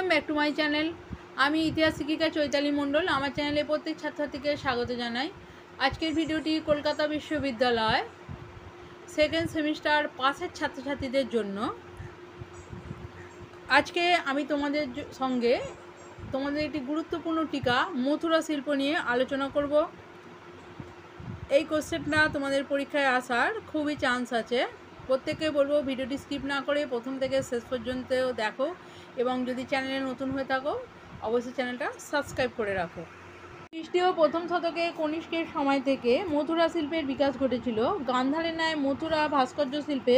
Welcome back to my channel. আমি ইতিহাস শিক্ষিকা চৈতালি মণ্ডল। আমার চ্যানেলে প্রত্যেক ছাত্রছাত্রীকে স্বাগত জানাই। আজকের ভিডিওটি কলকাতা বিশ্ববিদ্যালয় সেকেন্ড সেমিস্টার পাসের ছাত্রছাত্রীদের জন্য। আজকে আমি তোমাদের সঙ্গে একটি গুরুত্বপূর্ণ টিকা মথুরা শিল্প নিয়ে আলোচনা করব। এই কোশ্চেনটা তোমাদের পরীক্ষায় আসার খুবই চান্স আছে। প্রত্যেককে বলবো ভিডিওটি স্কিপ না করে প্রথম থেকে শেষ পর্যন্ত দেখো, এবং যদি চ্যানেলে নতুন হয়ে থাকো অবশ্যই চ্যানেলটা সাবস্ক্রাইব করে রাখো। খ্রিস্টীয় প্রথম শতকে কনিষ্কের সময় থেকে মথুরা শিল্পের বিকাশ ঘটেছিল। গান্ধারের ন্যায় মথুরা ভাস্কর্য শিল্পে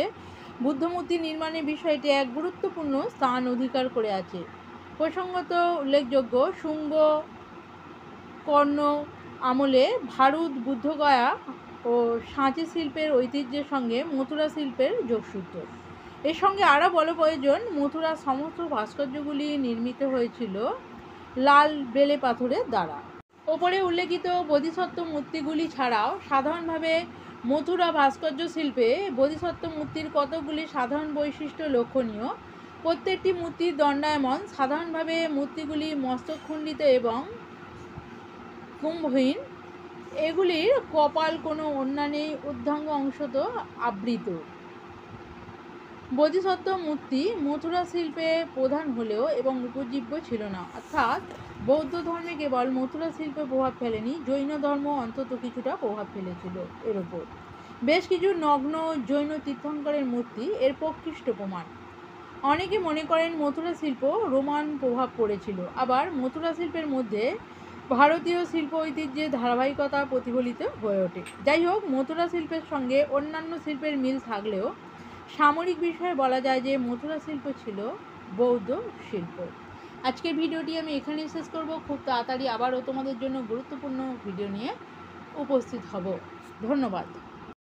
বুদ্ধমূর্তি নির্মাণের বিষয়টি এক গুরুত্বপূর্ণ স্থান অধিকার করে আছে। প্রসঙ্গত উল্লেখযোগ্য, শুঙ্গ কর্ণ আমলে ভারত বুদ্ধগয়া ও সাঁচি শিল্পের ঐতিহ্যের সঙ্গে মথুরা শিল্পের যোগসূত্র। এর সঙ্গে আরও বলা প্রয়োজন, মথুরার সমস্ত ভাস্কর্যগুলি নির্মিত হয়েছিল লাল বেলে পাথরের দ্বারা। ওপরে উল্লেখিত বোধিসত্ত্ব মূর্তিগুলি ছাড়াও সাধারণভাবে মথুরা ভাস্কর্য শিল্পে বোধিসত্ত্ব মূর্তির কতকগুলি সাধারণ বৈশিষ্ট্য লক্ষণীয়। প্রত্যেকটি মূর্তির দণ্ডায়মান। সাধারণভাবে মূর্তিগুলি মস্তকখণ্ডিত এবং কুম্ভহীন। এগুলির কপাল কোনো অন্যান্য ঊর্ধ্বাঙ্গ অংশত আবৃত। বোধিসত্ত্ব মূর্তি মথুরা শিল্পে প্রধান হলেও এবং উপজীব্য ছিল না, অর্থাৎ বৌদ্ধ ধর্মে কেবল মথুরা শিল্পে প্রভাব ফেলেনি, জৈন ধর্ম অন্তত কিছুটা প্রভাব ফেলেছিল এর ওপর। বেশ কিছু নগ্ন জৈন তীর্থঙ্করের মূর্তি এর প্রকৃষ্ট প্রমাণ। অনেকে মনে করেন মথুরা শিল্প রোমান প্রভাব পড়েছিল, আবার মথুরা শিল্পের মধ্যে ভারতীয় শিল্প ঐতিহ্যের ধারাবাহিকতা প্রতিফলিত হয়ে ওঠে। যাই হোক, মথুরা শিল্পের সঙ্গে অন্যান্য শিল্পের মিল থাকলেও সামরিক বিষয়ে বলা যায় যে মথুরা শিল্প ছিল বৌদ্ধ শিল্প। আজকের ভিডিওটি আমি এখানেই শেষ করব। খুব তাড়াতাড়ি আবারও তোমাদের জন্য গুরুত্বপূর্ণ ভিডিও নিয়ে উপস্থিত হব। ধন্যবাদ।